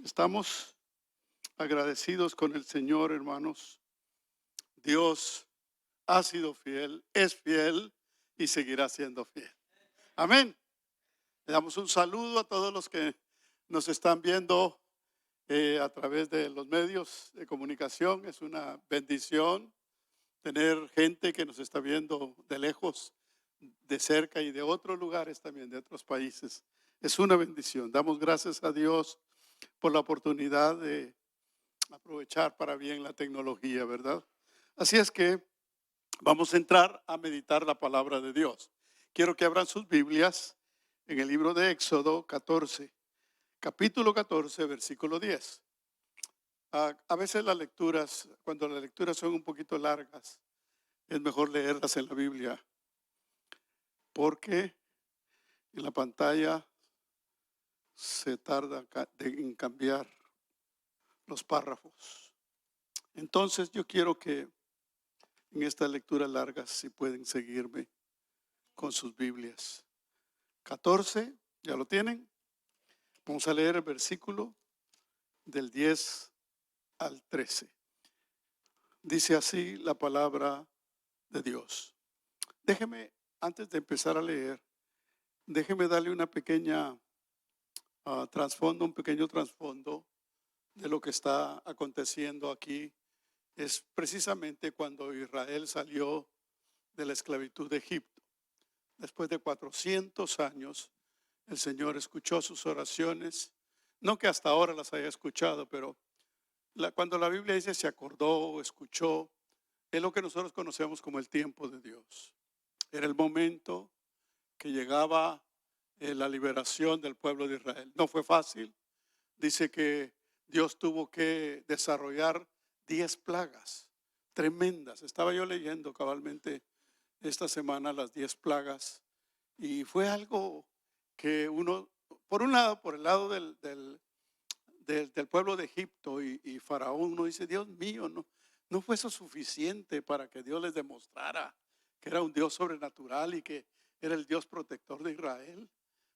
Estamos agradecidos con el Señor, hermanos. Dios ha sido fiel, es fiel y seguirá siendo fiel. Amén. Le damos un saludo a todos los que nos están viendo a través de los medios de comunicación. Es una bendición tener gente que nos está viendo de lejos, de cerca y de otros lugares también, de otros países. Es una bendición. Damos gracias a Dios por la oportunidad de aprovechar para bien la tecnología, ¿verdad? Así es que vamos a entrar a meditar la palabra de Dios. Quiero que abran sus Biblias en el libro de Éxodo 14, capítulo 14, versículo 10. A veces las lecturas, cuando las lecturas son un poquito largas, es mejor leerlas en la Biblia, porque en la pantalla se tarda en cambiar los párrafos. Entonces yo quiero que en estas lecturas largas, si pueden seguirme con sus Biblias. 14, ¿ya lo tienen? Vamos a leer el versículo del 10 al 13. Dice así la palabra de Dios. Déjeme, antes de empezar a leer, déjeme darle una pequeña trasfondo, un pequeño trasfondo de lo que está aconteciendo aquí. Es precisamente cuando Israel salió de la esclavitud de Egipto. Después de 400 años, el Señor escuchó sus oraciones. No que hasta ahora las haya escuchado, pero cuando la Biblia dice se acordó o escuchó, es lo que nosotros conocemos como el tiempo de Dios. Era el momento que llegaba la liberación del pueblo de Israel. No fue fácil. Dice que Dios tuvo que desarrollar 10 plagas tremendas. Estaba yo leyendo cabalmente esta semana las 10 plagas y fue algo que uno, por un lado, por el lado del pueblo de Egipto y Faraón, uno dice, Dios mío, no fue eso suficiente para que Dios les demostrara que era un Dios sobrenatural y que era el Dios protector de Israel.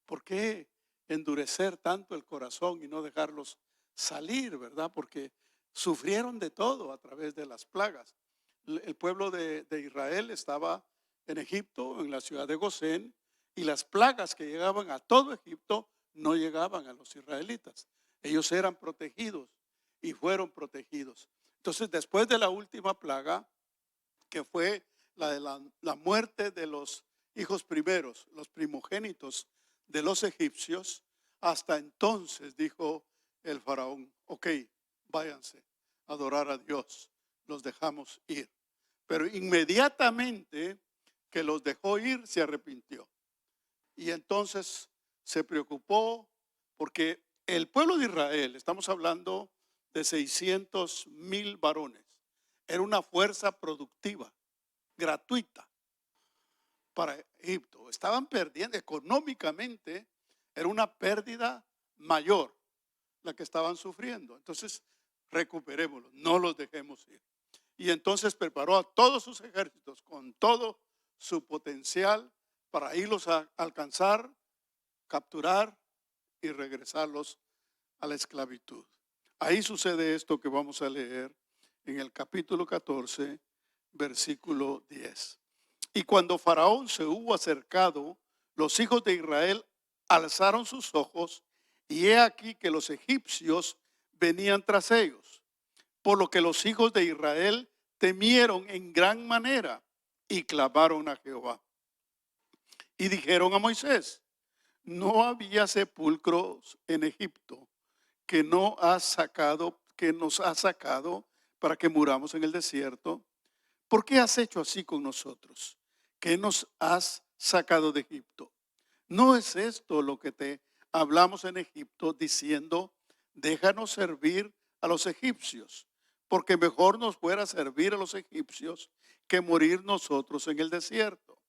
¿Por qué endurecer tanto el corazón y no dejarlos salir, verdad? Porque sufrieron de todo a través de las plagas. El pueblo de Israel estaba en Egipto, en la ciudad de Gosén, y las plagas que llegaban a todo Egipto no llegaban a los israelitas. Ellos eran protegidos y fueron protegidos. Entonces, después de la última plaga, que fue la de la muerte de los hijos primeros, los primogénitos de los egipcios, hasta entonces dijo el faraón, ok, váyanse a adorar a Dios, los dejamos ir. Pero inmediatamente que los dejó ir, se arrepintió. Y entonces se preocupó porque el pueblo de Israel, estamos hablando de 600,000 varones, era una fuerza productiva, gratuita para Egipto. Estaban perdiendo económicamente, era una pérdida mayor la que estaban sufriendo. Entonces, recuperémoslos, no los dejemos ir. Y entonces preparó a todos sus ejércitos con todo su potencial para irlos a alcanzar, capturar y regresarlos a la esclavitud. Ahí sucede esto que vamos a leer en el capítulo 14, versículo 10. Y cuando Faraón se hubo acercado, los hijos de Israel alzaron sus ojos y he aquí que los egipcios venían tras ellos. Por lo que los hijos de Israel temieron en gran manera y clamaron a Jehová. Y dijeron a Moisés, no había sepulcros en Egipto que nos ha sacado para que muramos en el desierto. ¿Por qué has hecho así con nosotros? ¿Qué nos has sacado de Egipto? ¿No es esto lo que te hablamos en Egipto diciendo, déjanos servir a los egipcios? Porque mejor nos fuera servir a los egipcios que morir nosotros en el desierto.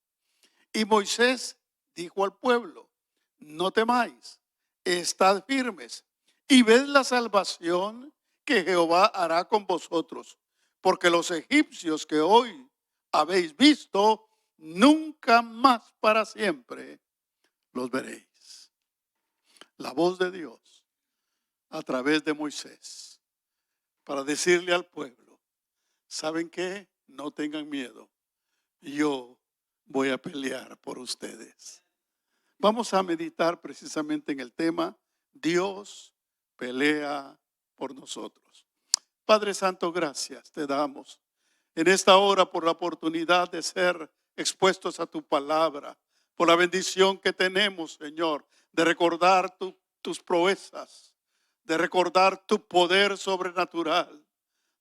Y Moisés dijo al pueblo, no temáis, estad firmes y ved la salvación que Jehová hará con vosotros, porque los egipcios que hoy habéis visto, nunca más para siempre los veréis. La voz de Dios a través de Moisés para decirle al pueblo, ¿saben qué? No tengan miedo, yo voy a pelear por ustedes. Vamos a meditar precisamente en el tema, Dios pelea por nosotros. Padre Santo, gracias te damos en esta hora por la oportunidad de ser expuestos a tu palabra, por la bendición que tenemos, Señor, de recordar tus proezas, de recordar tu poder sobrenatural,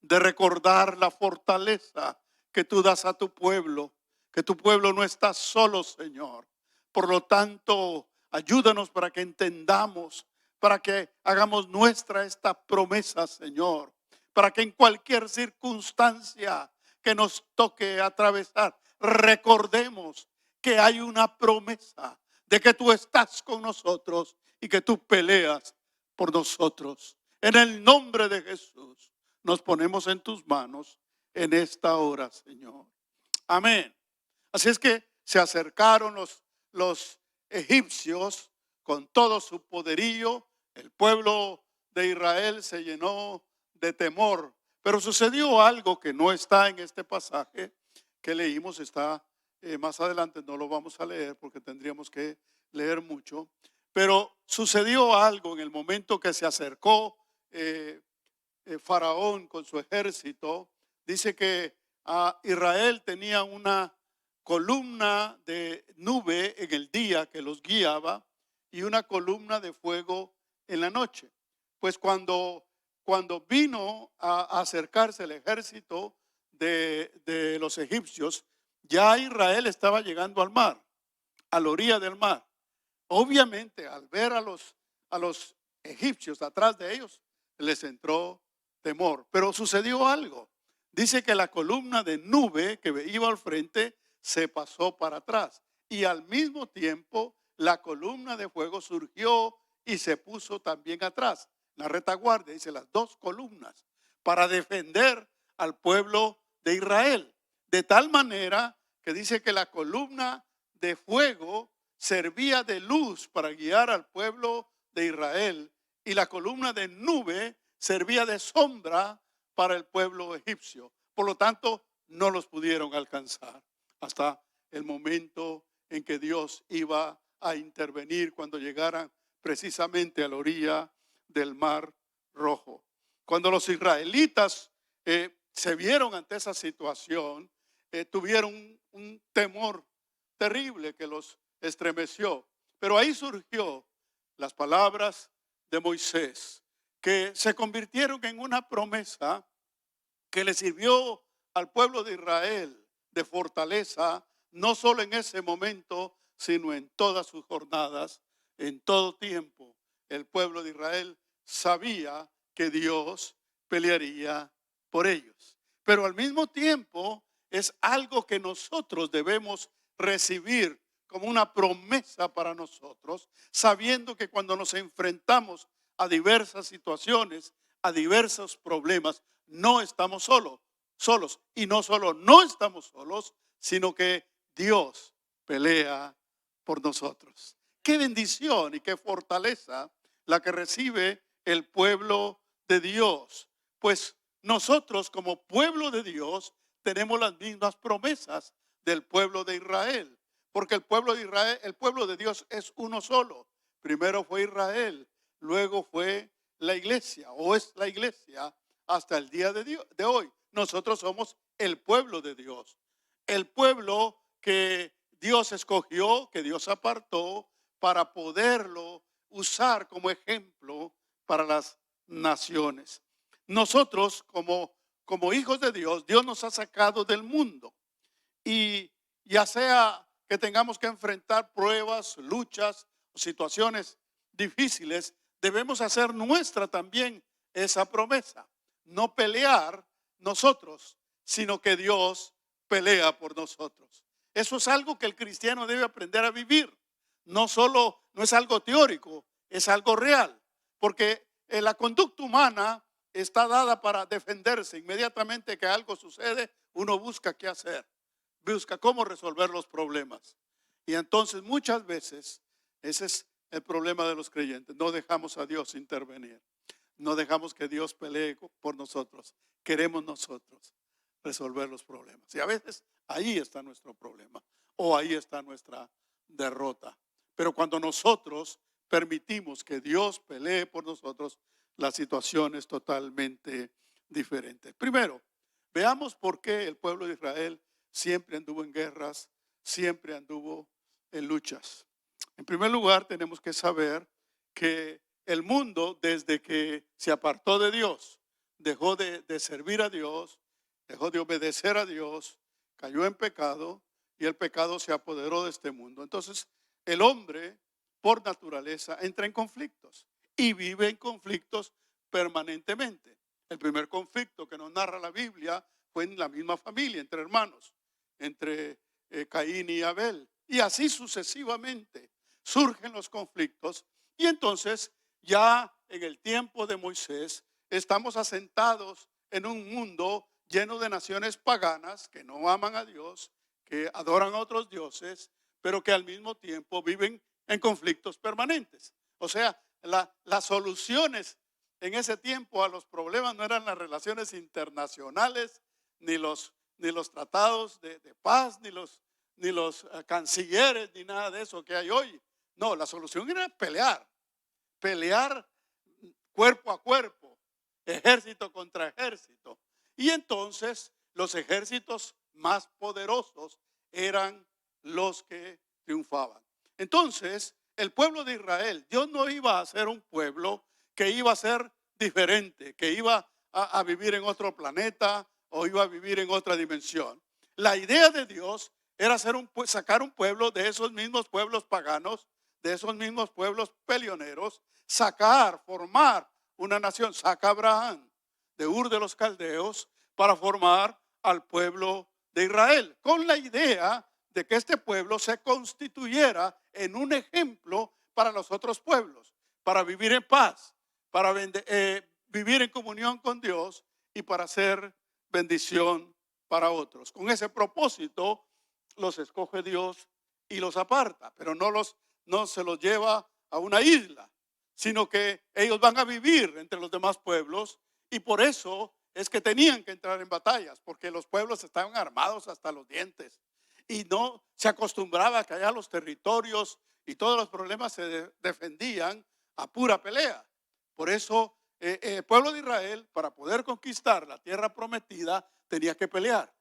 de recordar la fortaleza que tú das a tu pueblo, que tu pueblo no está solo, Señor. Por lo tanto, ayúdanos para que entendamos, para que hagamos nuestra esta promesa, Señor, para que en cualquier circunstancia que nos toque atravesar, recordemos que hay una promesa de que tú estás con nosotros y que tú peleas por nosotros. En el nombre de Jesús, nos ponemos en tus manos en esta hora, Señor. Amén. Así es que se acercaron los egipcios con todo su poderío. El pueblo de Israel se llenó de temor. Pero sucedió algo que no está en este pasaje que leímos, está más adelante, no lo vamos a leer porque tendríamos que leer mucho. Pero sucedió algo en el momento que se acercó Faraón con su ejército. Dice que Israel tenía una columna de nube en el día que los guiaba y una columna de fuego en la noche. Pues cuando vino a acercarse el ejército de los egipcios, ya Israel estaba llegando al mar, a la orilla del mar. Obviamente, al ver a los egipcios atrás de ellos, les entró temor. Pero sucedió algo. Dice que la columna de nube que iba al frente se pasó para atrás. Y al mismo tiempo, la columna de fuego surgió y se puso también atrás. La retaguardia, dice, las dos columnas, para defender al pueblo de Israel. De tal manera que dice que la columna de fuego servía de luz para guiar al pueblo de Israel y la columna de nube servía de sombra para el pueblo egipcio. Por lo tanto, no los pudieron alcanzar hasta el momento en que Dios iba a intervenir cuando llegaran precisamente a la orilla del Mar Rojo. Cuando los israelitas se vieron ante esa situación, tuvieron un temor terrible que los estremeció. Pero ahí surgió las palabras de Moisés, que se convirtieron en una promesa que le sirvió al pueblo de Israel de fortaleza, no solo en ese momento, sino en todas sus jornadas, en todo tiempo. El pueblo de Israel sabía que Dios pelearía por ellos. Pero al mismo tiempo es algo que nosotros debemos recibir como una promesa para nosotros, sabiendo que cuando nos enfrentamos a diversas situaciones, a diversos problemas, no estamos solos. Y no solo no estamos solos, sino que Dios pelea por nosotros. Qué bendición y qué fortaleza la que recibe el pueblo de Dios. Pues nosotros como pueblo de Dios tenemos las mismas promesas del pueblo de Israel. Porque el pueblo de Israel, el pueblo de Dios es uno solo. Primero fue Israel, luego fue la iglesia, o es la iglesia hasta el día de hoy. Nosotros somos el pueblo de Dios. El pueblo que Dios escogió, que Dios apartó para poderlo usar como ejemplo para las naciones. Nosotros como hijos de Dios, Dios nos ha sacado del mundo. Y ya sea que tengamos que enfrentar pruebas, luchas, situaciones difíciles, debemos hacer nuestra también esa promesa. No pelear nosotros, sino que Dios pelea por nosotros. Eso es algo que el cristiano debe aprender a vivir. No es algo teórico, es algo real. Porque la conducta humana está dada para defenderse. Inmediatamente que algo sucede, uno busca qué hacer. Busca cómo resolver los problemas. Y entonces muchas veces ese es el problema de los creyentes. No dejamos a Dios intervenir. no dejamos que Dios pelee por nosotros. Queremos nosotros resolver los problemas. Y a veces ahí está nuestro problema o ahí está nuestra derrota. Pero cuando nosotros permitimos que Dios pelee por nosotros, la situación es totalmente diferente. Primero, veamos por qué el pueblo de Israel siempre anduvo en guerras, siempre anduvo en luchas. En primer lugar, tenemos que saber que el mundo, desde que se apartó de Dios, dejó de servir a Dios, dejó de obedecer a Dios, cayó en pecado y el pecado se apoderó de este mundo. Entonces, el hombre, por naturaleza, entra en conflictos y vive en conflictos permanentemente. El primer conflicto que nos narra la Biblia fue en la misma familia, entre hermanos, entre Caín y Abel. Y así sucesivamente surgen los conflictos. Y entonces, ya en el tiempo de Moisés, estamos asentados en un mundo lleno de naciones paganas que no aman a Dios, que adoran a otros dioses, pero que al mismo tiempo viven en conflictos permanentes. O sea, las soluciones en ese tiempo a los problemas no eran las relaciones internacionales, ni los tratados de paz, ni los cancilleres, ni nada de eso que hay hoy. No, la solución era pelear cuerpo a cuerpo, ejército contra ejército. Y entonces los ejércitos más poderosos eran los que triunfaban. Entonces, el pueblo de Israel, Dios no iba a ser un pueblo que iba a ser diferente, que iba a vivir en otro planeta o iba a vivir en otra dimensión. La idea de Dios era sacar un pueblo de esos mismos pueblos paganos, de esos mismos pueblos peleoneros, formar una nación. Saca a Abraham de Ur de los Caldeos para formar al pueblo de Israel, con la idea de que este pueblo se constituyera en un ejemplo para los otros pueblos, para vivir en paz, para vivir en comunión con Dios y para hacer bendición para otros. Con ese propósito los escoge Dios y los aparta, pero no se los lleva a una isla, sino que ellos van a vivir entre los demás pueblos, y por eso es que tenían que entrar en batallas, porque los pueblos estaban armados hasta los dientes y no se acostumbraba a que allá los territorios y todos los problemas se defendían a pura pelea. Por eso el pueblo de Israel, para poder conquistar la tierra prometida, tenía que pelear,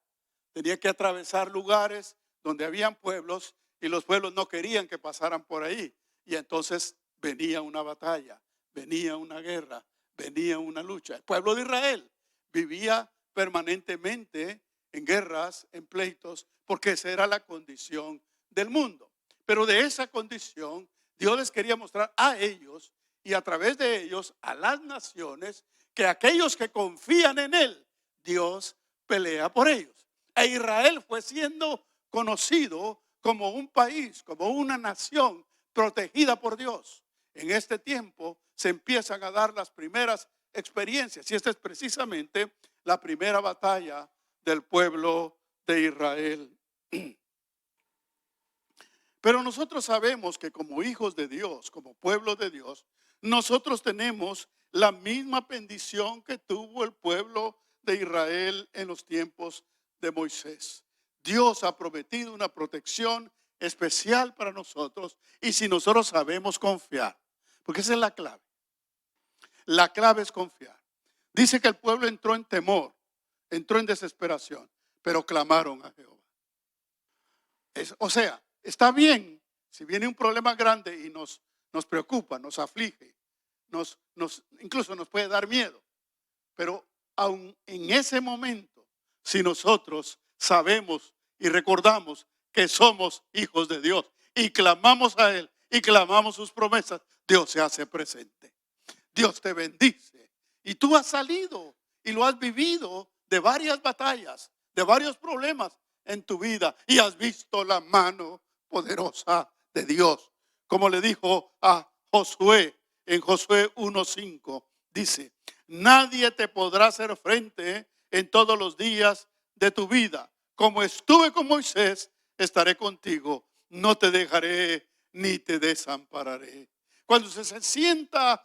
tenía que atravesar lugares donde habían pueblos y los pueblos no querían que pasaran por ahí, y entonces venía una batalla, venía una guerra, venía una lucha. El pueblo de Israel vivía permanentemente en guerras, en pleitos, porque esa era la condición del mundo. Pero de esa condición, Dios les quería mostrar a ellos y a través de ellos a las naciones que aquellos que confían en Él, Dios pelea por ellos. E Israel fue siendo conocido como un país, como una nación protegida por Dios. En este tiempo se empiezan a dar las primeras experiencias, y esta es precisamente la primera batalla del pueblo de Israel. Pero nosotros sabemos que como hijos de Dios, como pueblo de Dios, nosotros tenemos la misma bendición que tuvo el pueblo de Israel en los tiempos de Moisés. Dios ha prometido una protección especial para nosotros, y si nosotros sabemos confiar, porque esa es la clave. La clave es confiar. Dice que el pueblo entró en temor, entró en desesperación, pero clamaron a Jehová. O sea, está bien si viene un problema grande y nos preocupa, nos aflige, incluso nos puede dar miedo. Pero aun en ese momento, si nosotros sabemos y recordamos que somos hijos de Dios y clamamos a Él y clamamos sus promesas, Dios se hace presente. Dios te bendice. Y tú has salido y lo has vivido de varias batallas, de varios problemas en tu vida, y has visto la mano poderosa de Dios. Como le dijo a Josué en Josué 1:5, dice: nadie te podrá hacer frente en todos los días de tu vida. Como estuve con Moisés, estaré contigo. No te dejaré ni te desampararé. Cuando usted se sienta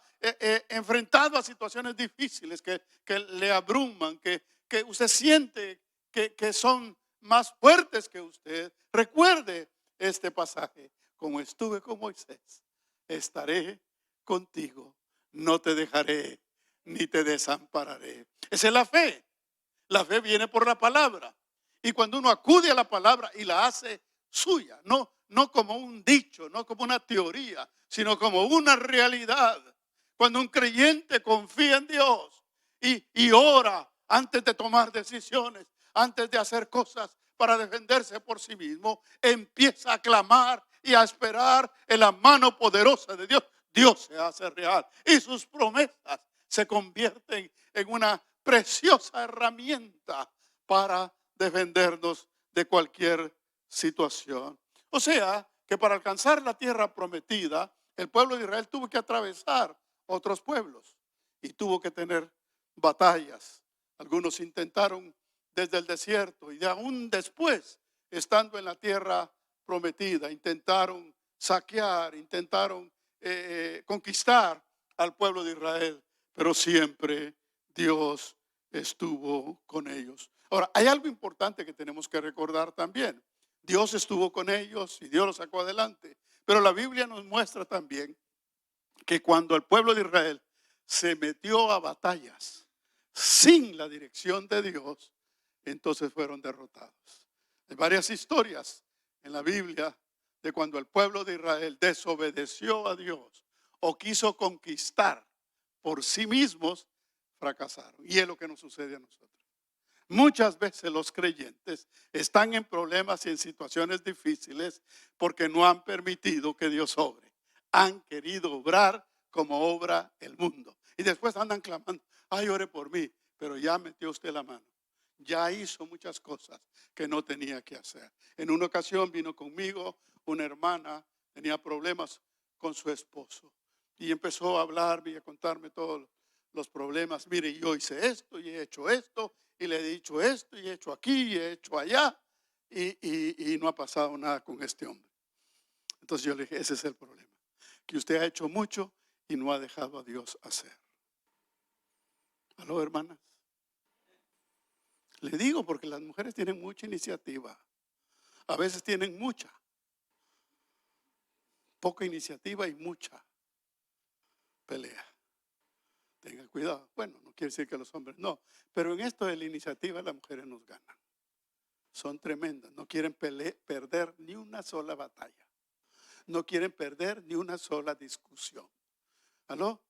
enfrentado a situaciones difíciles que le abruman, que usted siente que son más fuertes que usted, recuerde este pasaje. Como estuve con Moisés, estaré contigo, no te dejaré ni te desampararé. Esa es la fe. La fe viene por la palabra. Y cuando uno acude a la palabra y la hace suya, no como un dicho, no como una teoría, sino como una realidad. Cuando un creyente confía en Dios y ora antes de tomar decisiones, antes de hacer cosas para defenderse por sí mismo, empieza a clamar y a esperar en la mano poderosa de Dios. Dios se hace real y sus promesas se convierten en una preciosa herramienta para defendernos de cualquier situación. O sea, que para alcanzar la tierra prometida, el pueblo de Israel tuvo que atravesar otros pueblos y tuvo que tener batallas. Algunos intentaron desde el desierto y aún después, estando en la tierra prometida, intentaron saquear, intentaron conquistar al pueblo de Israel, pero siempre Dios estuvo con ellos. Ahora, hay algo importante que tenemos que recordar también. Dios estuvo con ellos y Dios los sacó adelante. Pero la Biblia nos muestra también que cuando el pueblo de Israel se metió a batallas sin la dirección de Dios, entonces fueron derrotados. Hay varias historias en la Biblia de cuando el pueblo de Israel desobedeció a Dios o quiso conquistar por sí mismos, fracasaron. Y es lo que nos sucede a nosotros. Muchas veces los creyentes están en problemas y en situaciones difíciles porque no han permitido que Dios obre. Han querido obrar como obra el mundo. Y después andan clamando, ay, ore por mí, pero ya metió usted la mano. Ya hizo muchas cosas que no tenía que hacer. En una ocasión vino conmigo una hermana, tenía problemas con su esposo. Y empezó a hablarme y a contarme todos los problemas. Mire, yo hice esto y he hecho esto, y le he dicho esto y he hecho aquí y he hecho allá, y no ha pasado nada con este hombre. Entonces yo le dije, ese es el problema, que usted ha hecho mucho y no ha dejado a Dios hacer. ¿Aló, hermanas? Le digo porque las mujeres tienen mucha iniciativa. A veces tienen mucha. Poca iniciativa y mucha pelea. Tengan cuidado. Bueno, no quiere decir que los hombres no. Pero en esto de la iniciativa las mujeres nos ganan. Son tremendas. No quieren perder ni una sola batalla. No quieren perder ni una sola discusión. ¿Aló?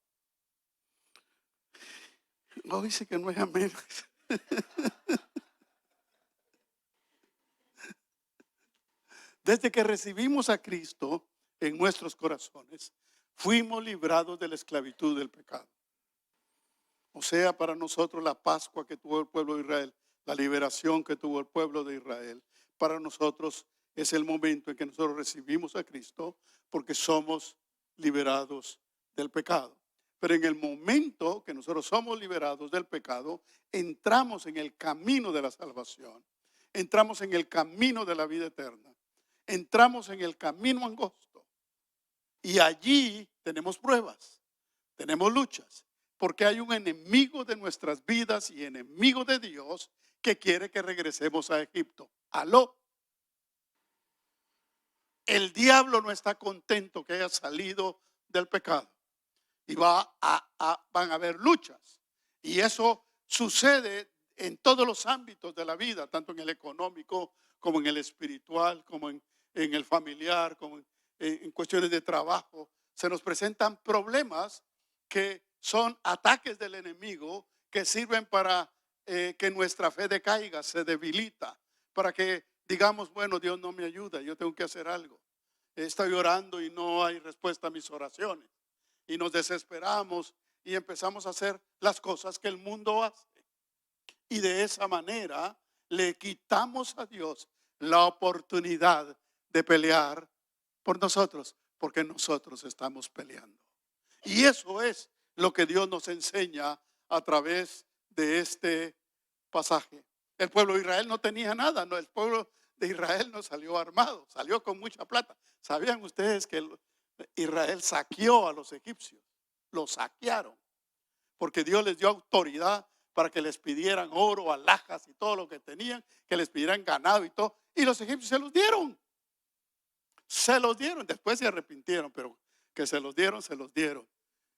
No dice que no es amén. Desde que recibimos a Cristo en nuestros corazones, fuimos librados de la esclavitud del pecado. O sea, para nosotros la Pascua que tuvo el pueblo de Israel, la liberación que tuvo el pueblo de Israel, para nosotros es el momento en que nosotros recibimos a Cristo porque somos liberados del pecado. Pero en el momento que nosotros somos liberados del pecado, entramos en el camino de la salvación, entramos en el camino de la vida eterna, entramos en el camino angosto y allí tenemos pruebas, tenemos luchas. Porque hay un enemigo de nuestras vidas y enemigo de Dios que quiere que regresemos a Egipto. Aló. El diablo no está contento que haya salido del pecado. Y van a haber luchas. Y eso sucede en todos los ámbitos de la vida, tanto en el económico como en el espiritual, como en el familiar, como en cuestiones de trabajo. Se nos presentan problemas que son ataques del enemigo que sirven para que nuestra fe decaiga, se debilita, para que digamos, bueno, Dios no me ayuda, yo tengo que hacer algo. Estoy orando y no hay respuesta a mis oraciones. Y nos desesperamos y empezamos a hacer las cosas que el mundo hace. Y de esa manera le quitamos a Dios la oportunidad de pelear por nosotros, porque nosotros estamos peleando. Y eso es lo que Dios nos enseña a través de este pasaje. El pueblo de Israel no tenía nada, no, el pueblo de Israel no salió armado, salió con mucha plata. ¿Sabían ustedes que Israel saqueó a los egipcios, los saquearon, porque Dios les dio autoridad para que les pidieran oro, alhajas y todo lo que tenían, que les pidieran ganado y todo, y los egipcios se los dieron. Se los dieron, después se arrepintieron, pero que se los dieron, se los dieron.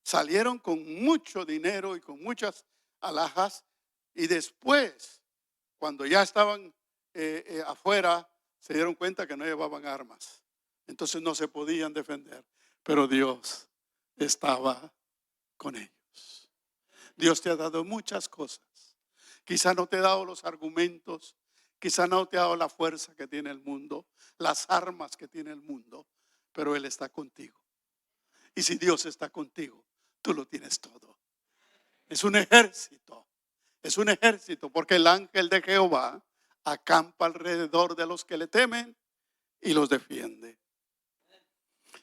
Salieron con mucho dinero y con muchas alhajas, y después, cuando ya estaban afuera, se dieron cuenta que no llevaban armas. Entonces no se podían defender, pero Dios estaba con ellos. Dios te ha dado muchas cosas. Quizá no te ha dado los argumentos, quizá no te ha dado la fuerza que tiene el mundo, las armas que tiene el mundo, pero Él está contigo. Y si Dios está contigo, tú lo tienes todo. Es un ejército, porque el ángel de Jehová acampa alrededor de los que le temen y los defiende.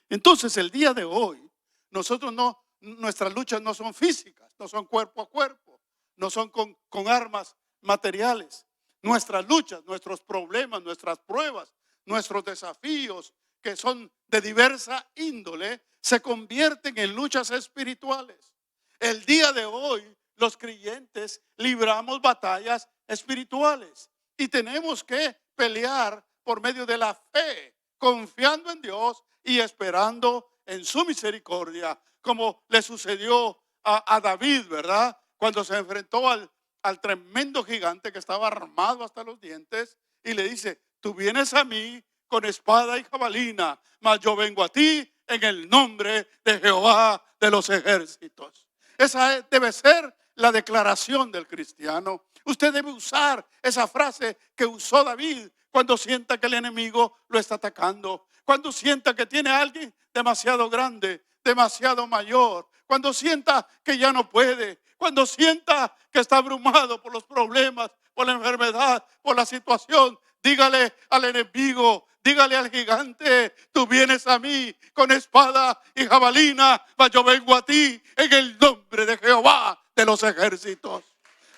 Entonces el día de hoy, nuestras luchas no son físicas, no son cuerpo a cuerpo, no son con armas materiales. Nuestras luchas, nuestros problemas, nuestras pruebas, nuestros desafíos, que son de diversa índole, se convierten en luchas espirituales. El día de hoy, los creyentes libramos batallas espirituales y tenemos que pelear por medio de la fe, confiando en Dios y esperando en su misericordia, como le sucedió a David, ¿verdad? Cuando se enfrentó al tremendo gigante que estaba armado hasta los dientes y le dice: tú vienes a mí con espada y jabalina, mas yo vengo a ti en el nombre de Jehová de los ejércitos. Esa debe ser la declaración del cristiano. Usted debe usar esa frase que usó David cuando sienta que el enemigo lo está atacando, cuando sienta que tiene a alguien demasiado grande, demasiado mayor, cuando sienta que ya no puede, cuando sienta que está abrumado por los problemas, por la enfermedad, por la situación. Dígale al enemigo, dígale al gigante: tú vienes a mí con espada y jabalina, mas yo vengo a ti en el nombre de Jehová de los ejércitos.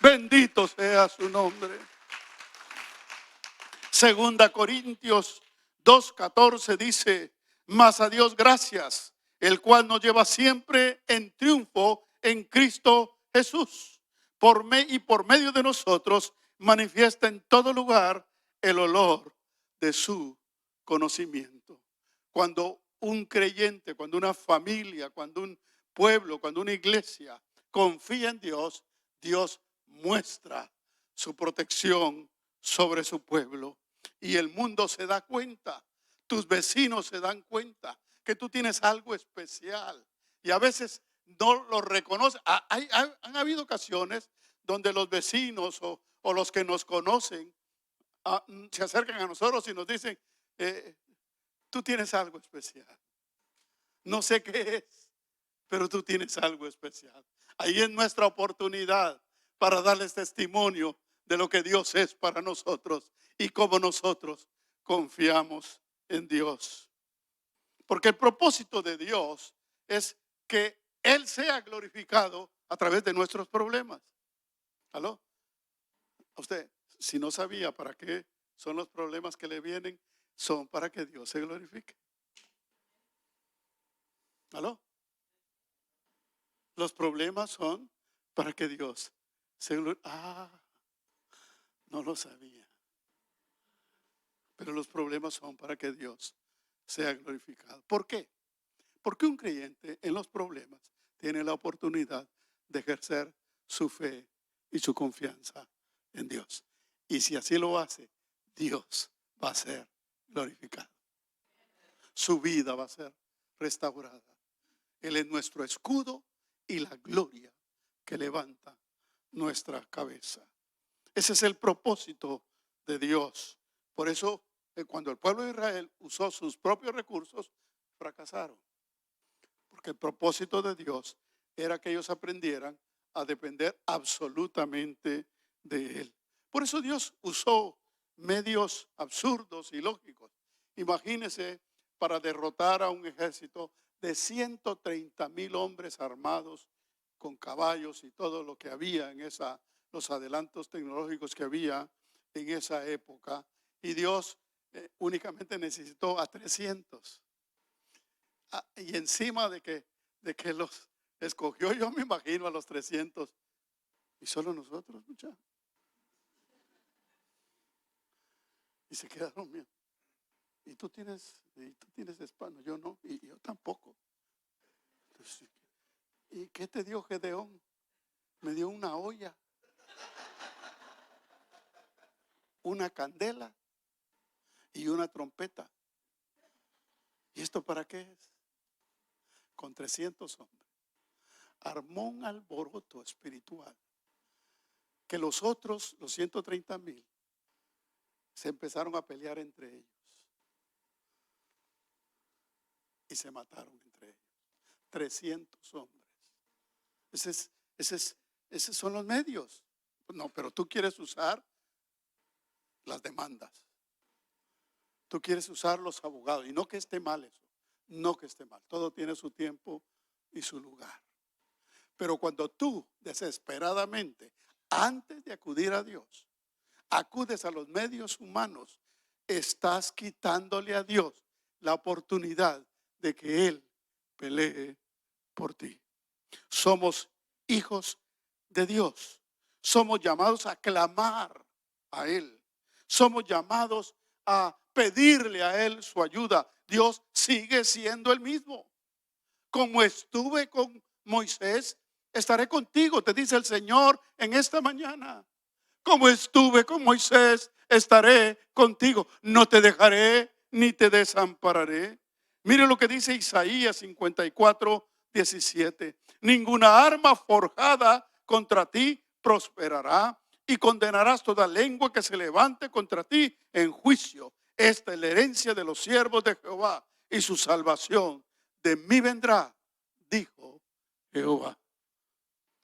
Bendito sea su nombre. Segunda Corintios 2:14 dice: mas a Dios gracias, el cual nos lleva siempre en triunfo en Cristo Jesús. Por medio de nosotros manifiesta en todo lugar el olor de su conocimiento. Cuando un creyente, cuando una familia, cuando un pueblo, cuando una iglesia confía en Dios, Dios muestra su protección sobre su pueblo. Y el mundo se da cuenta, tus vecinos se dan cuenta que tú tienes algo especial. Y a veces no lo reconocen. Han habido ocasiones donde los vecinos o los que nos conocen se acercan a nosotros y nos dicen: tú tienes algo especial. No sé qué es, pero tú tienes algo especial. Ahí es nuestra oportunidad para darles testimonio de lo que Dios es para nosotros y cómo nosotros confiamos en Dios. Porque el propósito de Dios es que Él sea glorificado a través de nuestros problemas. ¿Aló? Usted, si no sabía para qué son los problemas que le vienen, son para que Dios se glorifique. ¿Aló? Los problemas son para que Dios se glorifique. No lo sabía. Pero los problemas son para que Dios sea glorificado. ¿Por qué? Porque un creyente en los problemas tiene la oportunidad de ejercer su fe y su confianza en Dios. Y si así lo hace, Dios va a ser glorificado. Su vida va a ser restaurada. Él es nuestro escudo y la gloria que levanta nuestra cabeza. Ese es el propósito de Dios. Por eso, cuando el pueblo de Israel usó sus propios recursos, fracasaron. Porque el propósito de Dios era que ellos aprendieran a depender absolutamente de Él. Por eso Dios usó medios absurdos y lógicos. Imagínense, para derrotar a un ejército de 130,000 hombres armados con caballos y todo lo que había los adelantos tecnológicos que había en esa época. Y Dios únicamente necesitó a 300. Y encima de que los escogió, yo me imagino a los 300. Y solo nosotros, muchachos. Y se quedaron bien. Y tú tienes espada, yo no, y yo tampoco. Entonces, ¿y qué te dio Gedeón? Me dio una olla, una candela y una trompeta. ¿Y esto para qué es? Con 300 hombres. Armó un alboroto espiritual que los otros, los 130,000, se empezaron a pelear entre ellos. Y se mataron entre ellos. 300 hombres. Esos son los medios. No, pero tú quieres usar las demandas. Tú quieres usar los abogados. Y no que esté mal eso. No que esté mal. Todo tiene su tiempo y su lugar. Pero cuando tú desesperadamente, antes de acudir a Dios, acudes a los medios humanos, estás quitándole a Dios la oportunidad de que Él pelee por ti. Somos hijos de Dios. Somos llamados a clamar a Él. Somos llamados a pedirle a Él su ayuda. Dios sigue siendo el mismo. Como estuve con Moisés, estaré contigo, te dice el Señor en esta mañana. Como estuve con Moisés, estaré contigo. No te dejaré ni te desampararé. Mire lo que dice Isaías 54:17. Ninguna arma forjada contra ti prosperará, y condenarás toda lengua que se levante contra ti en juicio. Esta es la herencia de los siervos de Jehová, y su salvación de mí vendrá, dijo Jehová.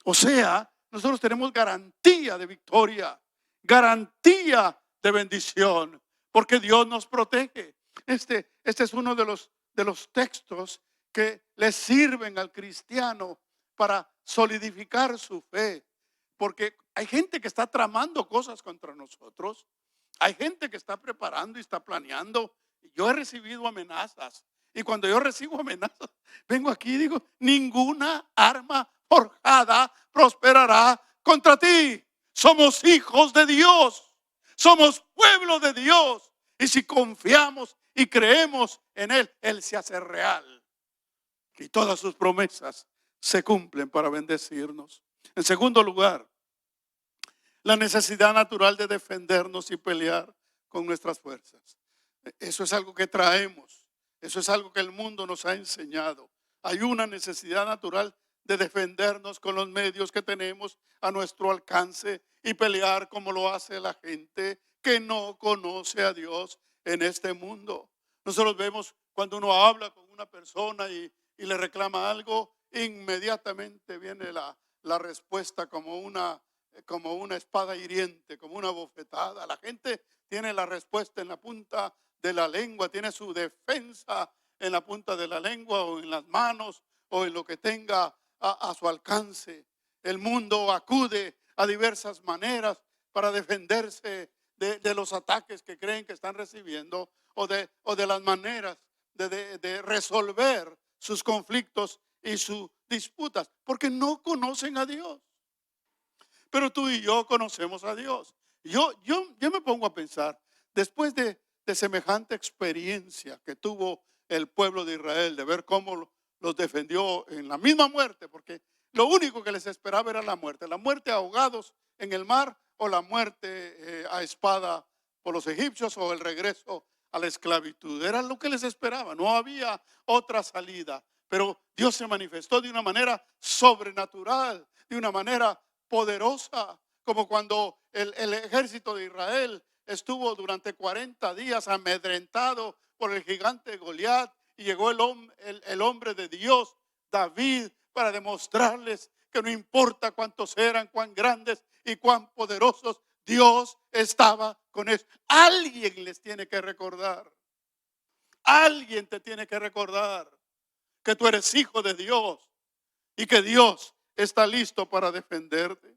O sea, nosotros tenemos garantía de victoria, garantía de bendición, porque Dios nos protege. Este es uno de los textos que le sirven al cristiano para solidificar su fe. Porque hay gente que está tramando cosas contra nosotros. Hay gente que está preparando y está planeando. Yo he recibido amenazas. Y cuando yo recibo amenazas, vengo aquí y digo, ninguna arma forjada prosperará contra ti. Somos hijos de Dios. Somos pueblo de Dios. Y si confiamos y creemos en Él, Él se hace real. Y todas sus promesas se cumplen para bendecirnos. En segundo lugar, la necesidad natural de defendernos y pelear con nuestras fuerzas. Eso es algo que traemos. Eso es algo que el mundo nos ha enseñado. Hay una necesidad natural de defendernos con los medios que tenemos a nuestro alcance y pelear como lo hace la gente que no conoce a Dios en este mundo. Nosotros vemos cuando uno habla con una persona y le reclama algo, inmediatamente viene la respuesta como una espada hiriente, como una bofetada. La gente tiene la respuesta en la punta de la lengua, tiene su defensa en la punta de la lengua o en las manos o en lo que tenga a su alcance. El mundo acude a diversas maneras para defenderse de los ataques que creen que están recibiendo o de las maneras de resolver sus conflictos y sus disputas, porque no conocen a Dios. Pero tú y yo conocemos a Dios. Yo me pongo a pensar, después de semejante experiencia que tuvo el pueblo de Israel, de ver cómo los defendió en la misma muerte, porque lo único que les esperaba era la muerte ahogados en el mar o la muerte a espada por los egipcios o el regreso a la esclavitud. Era lo que les esperaba, no había otra salida. Pero Dios se manifestó de una manera sobrenatural, de una manera poderosa, como cuando el ejército de Israel estuvo durante 40 días amedrentado por el gigante Goliat, y llegó el hombre de Dios, David, para demostrarles que no importa cuántos eran, cuán grandes y cuán poderosos, Dios estaba con ellos. Alguien les tiene que recordar, alguien te tiene que recordar que tú eres hijo de Dios y que Dios está listo para defenderte.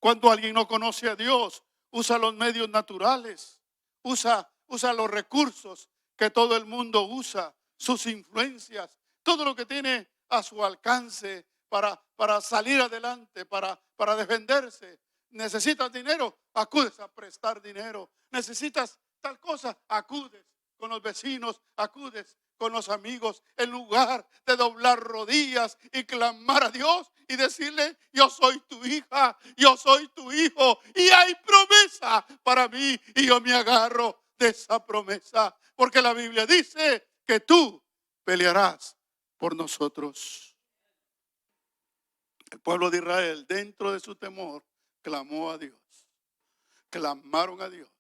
Cuando alguien no conoce a Dios, usa los medios naturales, usa los recursos que todo el mundo usa, sus influencias, todo lo que tiene a su alcance para salir adelante, para defenderse. Necesitas dinero, acudes a prestar dinero. Necesitas tal cosa, acudes con los vecinos, acudes con los amigos, en lugar de doblar rodillas y clamar a Dios y decirle: yo soy tu hija, yo soy tu hijo, y hay promesa para mí, y yo me agarro de esa promesa, porque la Biblia dice que tú pelearás por nosotros. El pueblo de Israel, dentro de su temor, clamó a Dios. Clamaron a Dios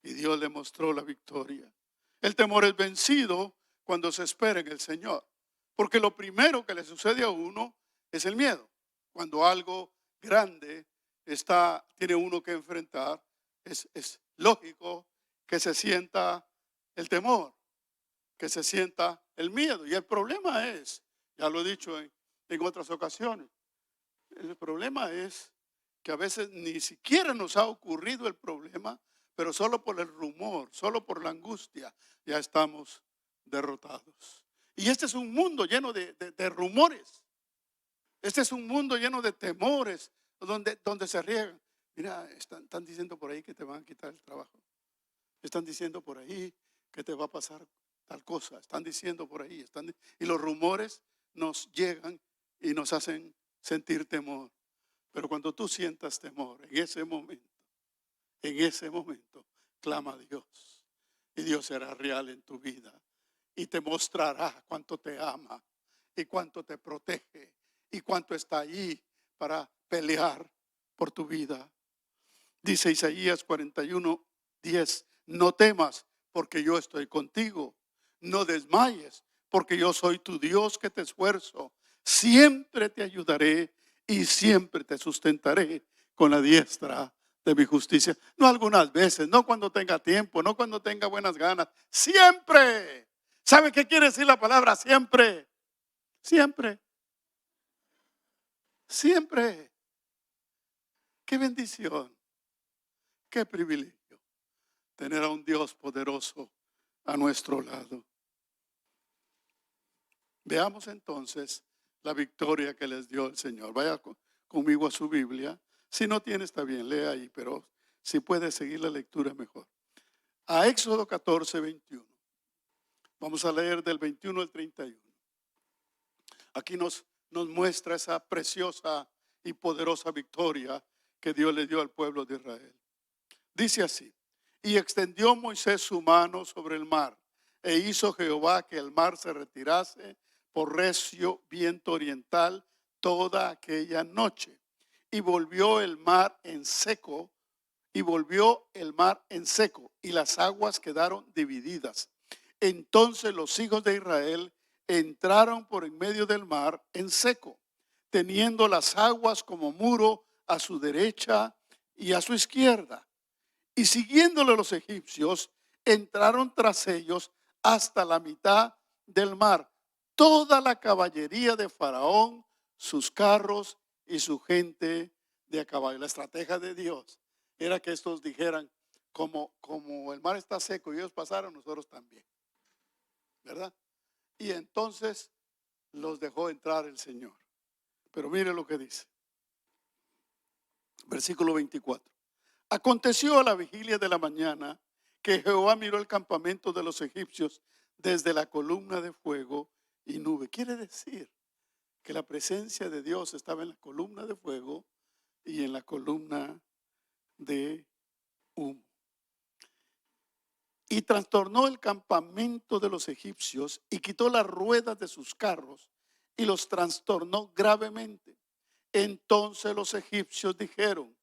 y Dios le mostró la victoria. El temor es vencido cuando se espera en el Señor, porque lo primero que le sucede a uno es el miedo. Cuando algo grande tiene uno que enfrentar, es lógico que se sienta el temor, que se sienta el miedo. Y el problema es, ya lo he dicho en otras ocasiones, el problema es que a veces ni siquiera nos ha ocurrido el problema, pero solo por el rumor, solo por la angustia, ya estamos derrotados. Y este es un mundo lleno de rumores. Este es un mundo lleno de temores, donde se riegan. Mira, están diciendo por ahí que te van a quitar el trabajo. Están diciendo por ahí que te va a pasar tal cosa. Están diciendo por ahí. Y los rumores nos llegan y nos hacen sentir temor. Pero cuando tú sientas temor, en ese momento, clama a Dios. Y Dios será real en tu vida. Y te mostrará cuánto te ama y cuánto te protege y cuánto está allí para pelear por tu vida. Dice Isaías 41:10, no temas porque yo estoy contigo. No desmayes porque yo soy tu Dios que te esfuerzo. Siempre te ayudaré y siempre te sustentaré con la diestra de mi justicia. No algunas veces, no cuando tenga tiempo, no cuando tenga buenas ganas. Siempre. ¿Sabe qué quiere decir la palabra siempre? Siempre. Siempre. Qué bendición. Qué privilegio tener a un Dios poderoso a nuestro lado. Veamos entonces la victoria que les dio el Señor. Vaya conmigo a su Biblia. Si no tiene, está bien, lea ahí, pero si puede seguir la lectura mejor. A Éxodo 14:21. Vamos a leer del 21 al 31. Aquí nos muestra esa preciosa y poderosa victoria que Dios le dio al pueblo de Israel. Dice así: y extendió Moisés su mano sobre el mar, e hizo Jehová que el mar se retirase por recio viento oriental toda aquella noche. Y volvió el mar en seco, y las aguas quedaron divididas. Entonces los hijos de Israel entraron por en medio del mar en seco, teniendo las aguas como muro a su derecha y a su izquierda. Y siguiéndole los egipcios, entraron tras ellos hasta la mitad del mar, toda la caballería de Faraón, sus carros y su gente de a caballo. La estrategia de Dios era que estos dijeran: como el mar está seco y ellos pasaron, nosotros también, ¿verdad? Y entonces los dejó entrar el Señor. Pero mire lo que dice. Versículo 24. Aconteció a la vigilia de la mañana que Jehová miró el campamento de los egipcios desde la columna de fuego y nube. Quiere decir que la presencia de Dios estaba en la columna de fuego y en la columna de humo. Y trastornó el campamento de los egipcios y quitó las ruedas de sus carros y los trastornó gravemente. Entonces los egipcios dijeron: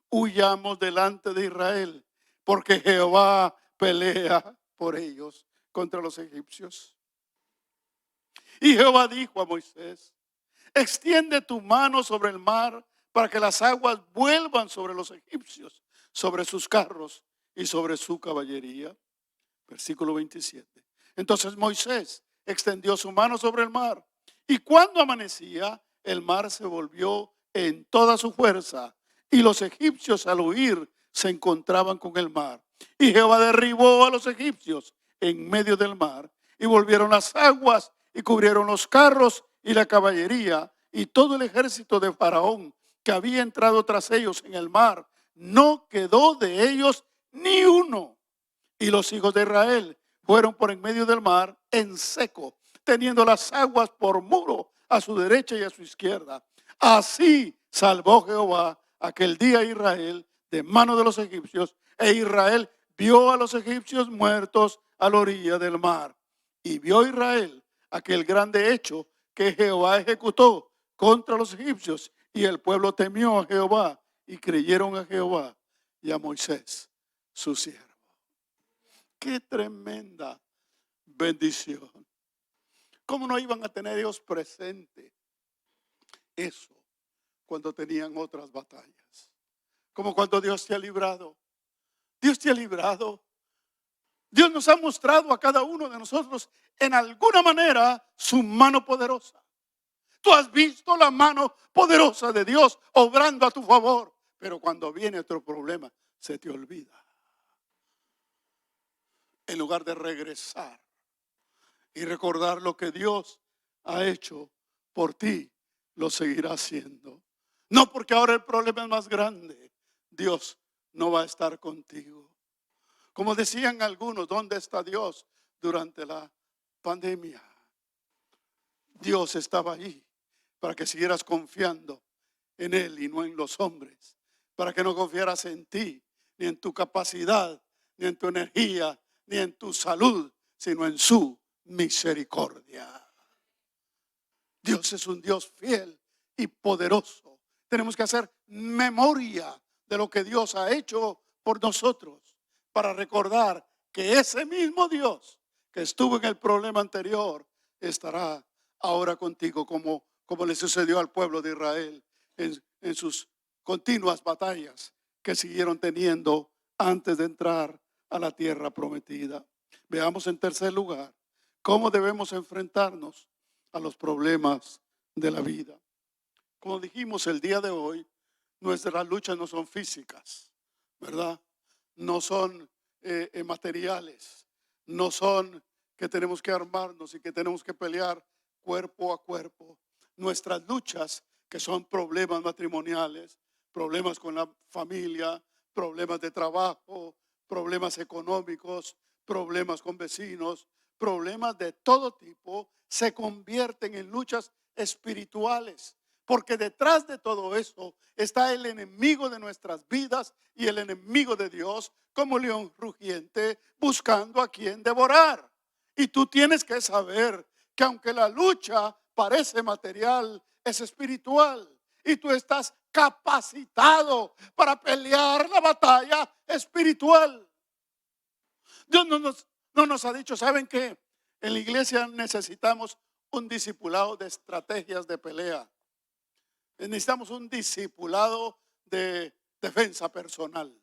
huyamos delante de Israel, porque Jehová pelea por ellos contra los egipcios. Y Jehová dijo a Moisés: extiende tu mano sobre el mar para que las aguas vuelvan sobre los egipcios, sobre sus carros y sobre su caballería. Versículo 27. Entonces Moisés extendió su mano sobre el mar, y cuando amanecía, el mar se volvió en toda su fuerza, y los egipcios al huir se encontraban con el mar. Y Jehová derribó a los egipcios en medio del mar, y volvieron las aguas y cubrieron los carros y la caballería y todo el ejército de Faraón que había entrado tras ellos en el mar. No quedó de ellos ni uno. Y los hijos de Israel fueron por en medio del mar en seco, teniendo las aguas por muro a su derecha y a su izquierda. Así salvó Jehová aquel día a Israel de mano de los egipcios, e Israel vio a los egipcios muertos a la orilla del mar. Y vio Israel aquel grande hecho que Jehová ejecutó contra los egipcios, y el pueblo temió a Jehová y creyeron a Jehová y a Moisés, su siervo. Qué tremenda bendición. ¿Cómo no iban a tener ellos presente eso cuando tenían otras batallas? Como cuando Dios te ha librado. Dios te ha librado. Dios nos ha mostrado a cada uno de nosotros en alguna manera su mano poderosa. Tú has visto la mano poderosa de Dios obrando a tu favor, pero cuando viene otro problema se te olvida. En lugar de regresar y recordar lo que Dios ha hecho por ti, lo seguirá haciendo. No porque ahora el problema es más grande, Dios no va a estar contigo. Como decían algunos, ¿dónde está Dios durante la pandemia? Dios estaba allí para que siguieras confiando en Él y no en los hombres, para que no confiaras en ti, ni en tu capacidad, ni en tu energía, ni en tu salud, sino en su misericordia. Dios es un Dios fiel y poderoso. Tenemos que hacer memoria de lo que Dios ha hecho por nosotros, para recordar que ese mismo Dios que estuvo en el problema anterior estará ahora contigo, como le sucedió al pueblo de Israel en sus continuas batallas que siguieron teniendo antes de entrar a la tierra prometida. Veamos en tercer lugar cómo debemos enfrentarnos a los problemas de la vida. Como dijimos el día de hoy, nuestras luchas no son físicas, ¿verdad? No son materiales, no son que tenemos que armarnos y que tenemos que pelear cuerpo a cuerpo. Nuestras luchas, que son problemas matrimoniales, problemas con la familia, problemas de trabajo, problemas económicos, problemas con vecinos, problemas de todo tipo, se convierten en luchas espirituales. Porque detrás de todo eso está el enemigo de nuestras vidas y el enemigo de Dios, como león rugiente, buscando a quien devorar. Y tú tienes que saber que aunque la lucha parece material, es espiritual. Y tú estás capacitado para pelear la batalla espiritual. Dios no nos ha dicho, ¿saben qué? En la iglesia necesitamos un discipulado de estrategias de pelea. Necesitamos un discipulado de defensa personal.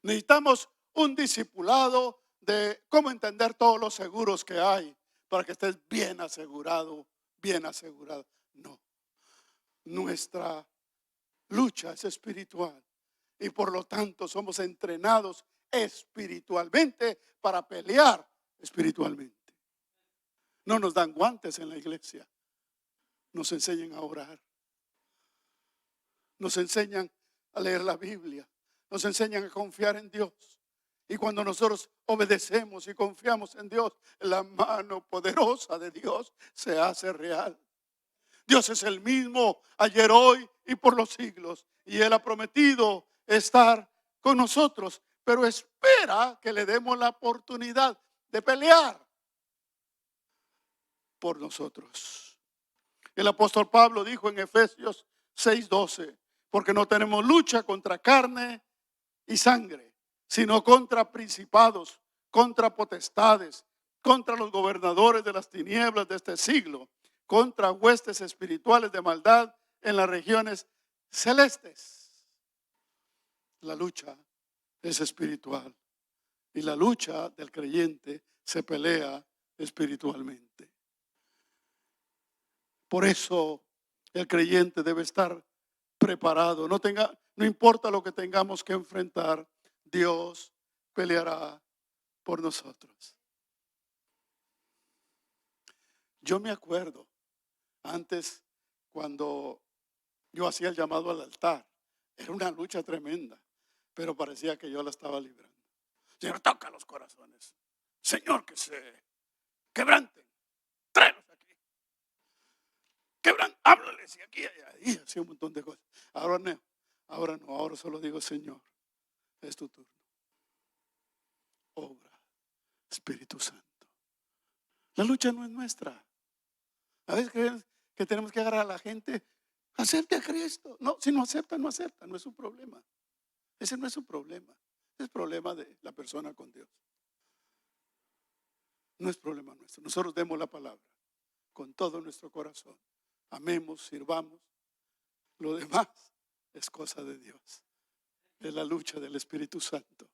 Necesitamos un discipulado de cómo entender todos los seguros que hay para que estés bien asegurado, bien asegurado. No, nuestra lucha es espiritual y por lo tanto somos entrenados espiritualmente para pelear espiritualmente. No nos dan guantes en la iglesia, nos enseñan a orar. Nos enseñan a leer la Biblia, nos enseñan a confiar en Dios. Y cuando nosotros obedecemos y confiamos en Dios, la mano poderosa de Dios se hace real. Dios es el mismo ayer, hoy y por los siglos. Y Él ha prometido estar con nosotros, pero espera que le demos la oportunidad de pelear por nosotros. El apóstol Pablo dijo en Efesios 6:12, porque no tenemos lucha contra carne y sangre, sino contra principados, contra potestades, contra los gobernadores de las tinieblas de este siglo, contra huestes espirituales de maldad en las regiones celestes. La lucha es espiritual y la lucha del creyente se pelea espiritualmente. Por eso el creyente debe estar preparado. No importa lo que tengamos que enfrentar, Dios peleará por nosotros. Yo me acuerdo antes cuando yo hacía el llamado al altar. Era una lucha tremenda, pero parecía que yo la estaba librando. Señor, toca los corazones. Señor, que se quebranten. Tráelos aquí. Háblales y aquí y allá. Y hacía un montón de cosas. Ahora no, ahora solo digo, Señor, es tu turno. Obra, Espíritu Santo. La lucha no es nuestra. A veces creemos que tenemos que agarrar a la gente. Acepte a Cristo. No, si no acepta, no acepta. No es su problema. Ese no es su problema. Es problema de la persona con Dios. No es problema nuestro. Nosotros demos la palabra con todo nuestro corazón. Amemos, sirvamos. Lo demás es cosa de Dios. Es la lucha del Espíritu Santo.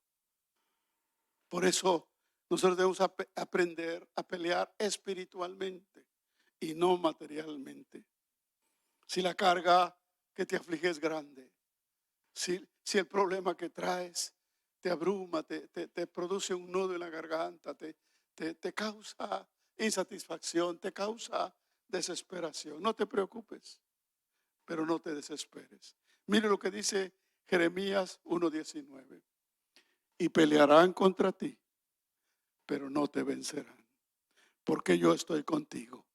Por eso nosotros debemos aprender a pelear espiritualmente y no materialmente. Si la carga que te aflige es grande, si el problema que traes te abruma, te produce un nudo en la garganta, te causa insatisfacción, te causa desesperación, no te preocupes, pero no te desesperes. Mire lo que dice Jeremías 1:19. Y pelearán contra ti, pero no te vencerán, porque yo estoy contigo,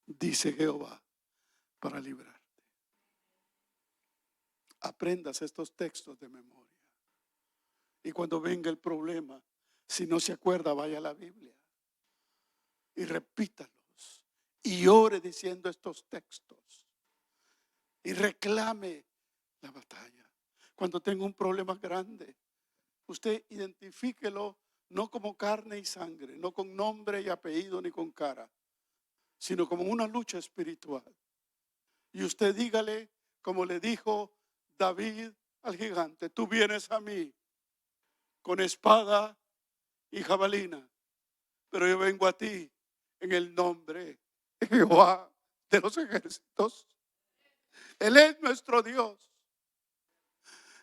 dice Jehová, para librarte. Aprendas estos textos de memoria. Y cuando venga el problema, si no se acuerda, vaya a la Biblia y repítalos y ore diciendo estos textos y reclame la batalla. Cuando tenga un problema grande, usted identifíquelo no como carne y sangre, no con nombre y apellido ni con cara, sino como una lucha espiritual. Y usted dígale, como le dijo David al gigante, tú vienes a mí con espada y jabalina, pero yo vengo a ti en el nombre de Jehová de los ejércitos. Él es nuestro Dios.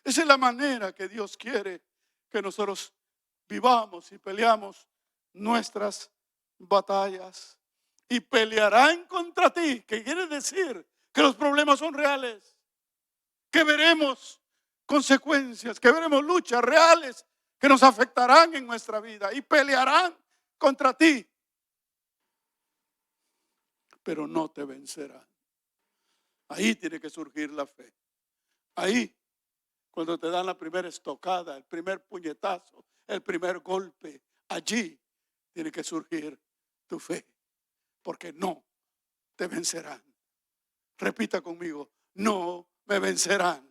Esa es la manera que Dios quiere que nosotros vivamos y peleamos nuestras batallas. Y pelearán contra ti, que quiere decir que los problemas son reales, que veremos consecuencias, que veremos luchas reales que nos afectarán en nuestra vida y pelearán contra ti, pero no te vencerán. Ahí tiene que surgir la fe. Ahí, cuando te dan la primera estocada, el primer puñetazo, el primer golpe, allí tiene que surgir tu fe, porque no te vencerán. Repita conmigo, no me vencerán,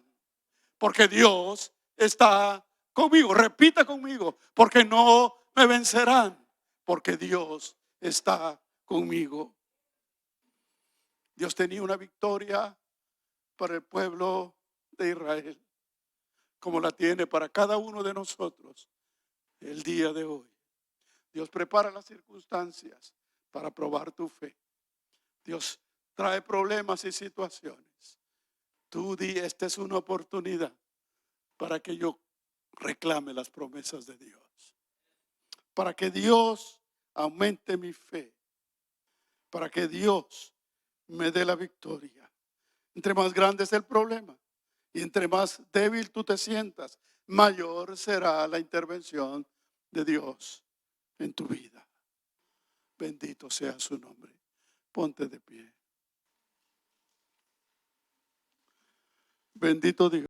porque Dios está conmigo. Repita conmigo, porque no me vencerán, porque Dios está conmigo. Dios tenía una victoria para el pueblo de Israel, como la tiene para cada uno de nosotros el día de hoy. Dios prepara las circunstancias para probar tu fe. Dios trae problemas y situaciones. Tú di, esta es una oportunidad para que yo reclame las promesas de Dios, para que Dios aumente mi fe, para que Dios me dé la victoria. Entre más grande es el problema y entre más débil tú te sientas, mayor será la intervención de Dios en tu vida. Bendito sea su nombre. Ponte de pie. Bendito Dios.